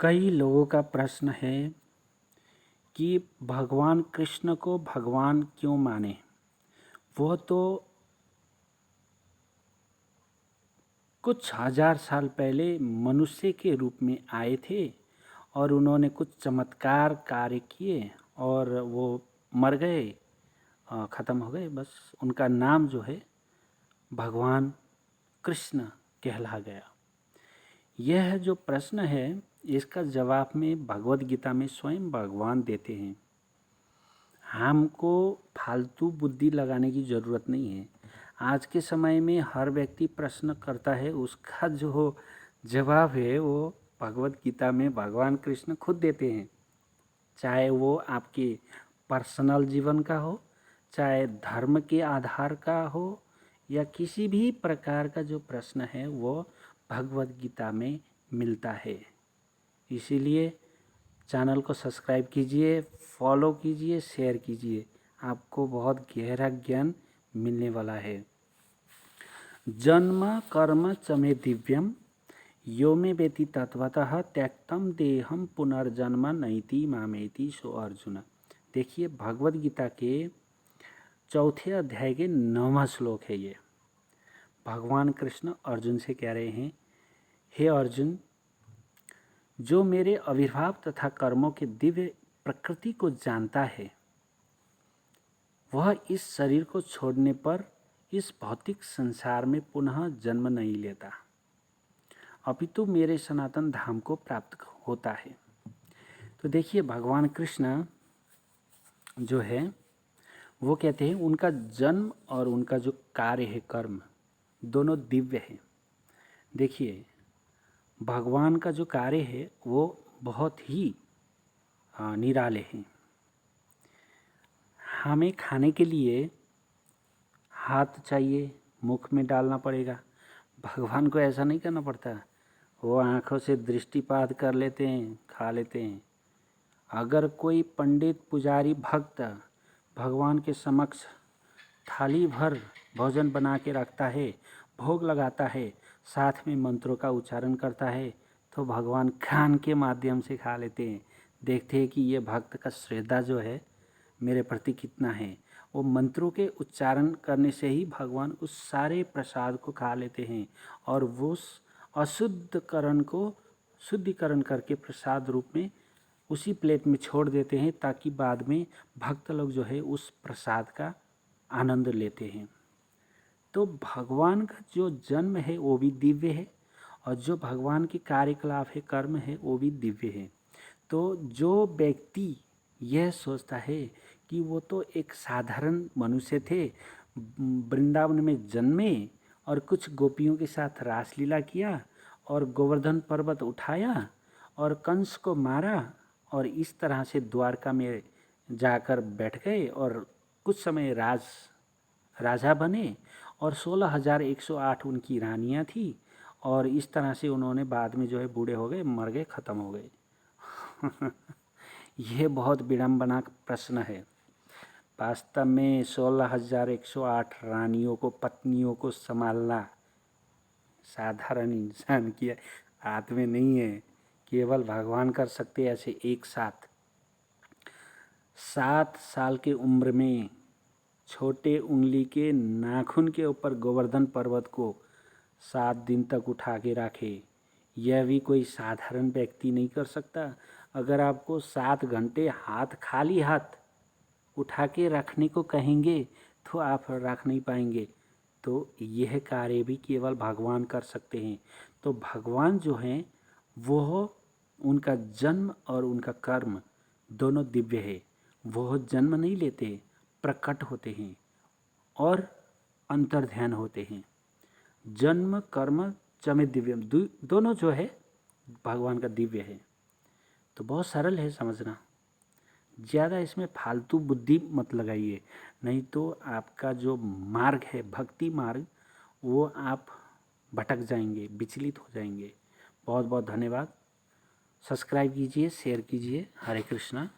कई लोगों का प्रश्न है कि भगवान कृष्ण को भगवान क्यों माने। वो तो कुछ हजार साल पहले मनुष्य के रूप में आए थे और उन्होंने कुछ चमत्कार कार्य किए और वो मर गए, ख़त्म हो गए। बस उनका नाम जो है भगवान कृष्ण कहला गया। यह जो प्रश्न है इसका जवाब में भगवद गीता में स्वयं भगवान देते हैं। हमको फालतू बुद्धि लगाने की ज़रूरत नहीं है। आज के समय में हर व्यक्ति प्रश्न करता है, उसका जो जवाब है वो भगवद गीता में भगवान कृष्ण खुद देते हैं। चाहे वो आपके पर्सनल जीवन का हो, चाहे धर्म के आधार का हो, या किसी भी प्रकार का जो प्रश्न है वो भगवद गीता में मिलता है। इसीलिए चैनल को सब्सक्राइब कीजिए, फॉलो कीजिए, शेयर कीजिए। आपको बहुत गहरा ज्ञान मिलने वाला है। जन्म कर्म च मे दिव्यम यो मे वेति तत्वतः त्यक्तम देहम पुनर्जन्म नैति मामेति सो अर्जुन। देखिए भगवद गीता के चौथे अध्याय के 9वां श्लोक है ये। भगवान कृष्ण अर्जुन से कह रहे हैं, हे अर्जुन, जो मेरे आविर्भाव तथा कर्मों के दिव्य प्रकृति को जानता है वह इस शरीर को छोड़ने पर इस भौतिक संसार में पुनः जन्म नहीं लेता, अपितु मेरे सनातन धाम को प्राप्त होता है। तो देखिए भगवान कृष्ण जो है वो कहते हैं उनका जन्म और उनका जो कार्य है कर्म दोनों दिव्य है। देखिए भगवान का जो कार्य है वो बहुत ही निराले हैं। हमें खाने के लिए हाथ चाहिए, मुख में डालना पड़ेगा। भगवान को ऐसा नहीं करना पड़ता, वो आँखों से दृष्टिपात कर लेते हैं, खा लेते हैं। अगर कोई पंडित पुजारी भक्त भगवान के समक्ष थाली भर भोजन बना के रखता है, भोग लगाता है, साथ में मंत्रों का उच्चारण करता है, तो भगवान कान के माध्यम से खा लेते हैं। देखते हैं कि ये भक्त का श्रद्धा जो है मेरे प्रति कितना है। वो मंत्रों के उच्चारण करने से ही भगवान उस सारे प्रसाद को खा लेते हैं और वो उस अशुद्धकरण को शुद्धिकरण करके प्रसाद रूप में उसी प्लेट में छोड़ देते हैं, ताकि बाद में भक्त लोग जो है उस प्रसाद का आनंद लेते हैं। तो भगवान का जो जन्म है वो भी दिव्य है और जो भगवान के कार्यकलाप है, कर्म है, वो भी दिव्य है। तो जो व्यक्ति यह सोचता है कि वो तो एक साधारण मनुष्य थे, वृंदावन में जन्मे और कुछ गोपियों के साथ रासलीला किया और गोवर्धन पर्वत उठाया और कंस को मारा और इस तरह से द्वारका में जाकर बैठ गए और कुछ समय राजा बने और 16,108 उनकी रानियां थी और इस तरह से उन्होंने बाद में जो है बूढ़े हो गए, मर गए, ख़त्म हो गए। यह बहुत विडम्बना प्रश्न है। वास्तव में 16,108 रानियों को, पत्नियों को संभालना साधारण इंसान की हाथ में नहीं है। केवल भगवान कर सकते ऐसे एक साथ। 7 साल के उम्र में छोटे उंगली के नाखून के ऊपर गोवर्धन पर्वत को 7 दिन तक उठा के रखे, यह भी कोई साधारण व्यक्ति नहीं कर सकता। अगर आपको 7 घंटे हाथ खाली हाथ उठा के रखने को कहेंगे तो आप रख नहीं पाएंगे। तो यह कार्य भी केवल भगवान कर सकते हैं। तो भगवान जो हैं वो, उनका जन्म और उनका कर्म दोनों दिव्य है। वो जन्म नहीं लेते, प्रकट होते हैं और अंतर्ध्यान होते हैं। जन्म कर्म चमे दिव्यम दोनों जो है भगवान का दिव्य है। तो बहुत सरल है समझना, ज़्यादा इसमें फालतू बुद्धि मत लगाइए, नहीं तो आपका जो मार्ग है भक्ति मार्ग वो आप भटक जाएंगे, विचलित हो जाएंगे। बहुत बहुत धन्यवाद। सब्सक्राइब कीजिए, शेयर कीजिए। हरे कृष्णा।